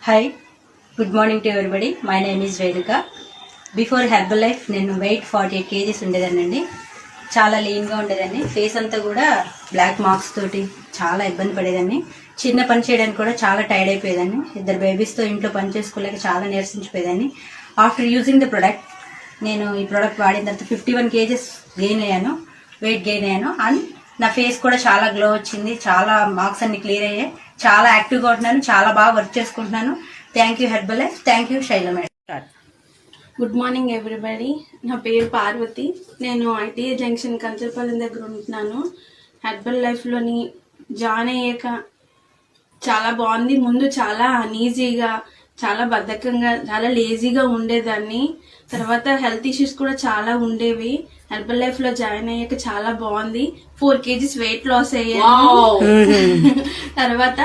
Hi, good morning to everybody. My name is Renuka. Before Herbalife నేను wait 48 kgs ఉండేదానండి. చాలా లీన్గా ఉండేదాన్ని. Face అంతా కూడా బ్లాక్ మార్క్స్ తోటి చాలా ఇబ్బంది పడేదాన్ని. చిన్న పని చేయడానికి కూడా చాలా టైర్డ్ అయిపోయేదాన్ని. ఇద్దరు బేబీస్తో ఇంట్లో పని చేసుకోలేక చాలా నీరసించిపోయేదాన్ని. ఆఫ్టర్ యూజింగ్ ద ప్రొడక్ట్ నేను ఈ ప్రోడక్ట్ వాడిన తర్వాత 51 kgs గెయిన్ అయ్యాను, వెయిట్ గెయిన్ అయ్యాను. అండ్ నా ఫేస్ కూడా చాలా గ్లో వచ్చింది, చాలా మార్క్స్ అన్ని క్లియర్ అయ్యాయి, చాలా యాక్టివ్గా ఉంటున్నాను, చాలా బాగా వర్క్ చేసుకుంటున్నాను. Thank you Herbalife, thank you Shaila madam. Good morning everybody. నా పేరు పార్వతి. నేను ఐటీఐ జంక్షన్ కంచరపల్లి దగ్గర ఉంటున్నాను. హెర్బల్ లైఫ్లోని జాయిన్ అయ్యాక చాలా బాగుంది. ముందు చాలా అనీజీగా, చాలా బద్ధకంగా, చాలా లేజీగా ఉండేదాన్ని. తర్వాత హెల్త్ ఇష్యూస్ కూడా చాలా ఉండేవి. హెర్బల్ లైఫ్ లో జాయిన్ అయ్యాక చాలా బాగుంది. 4 kgs వెయిట్ లాస్ అయ్యాను. తర్వాత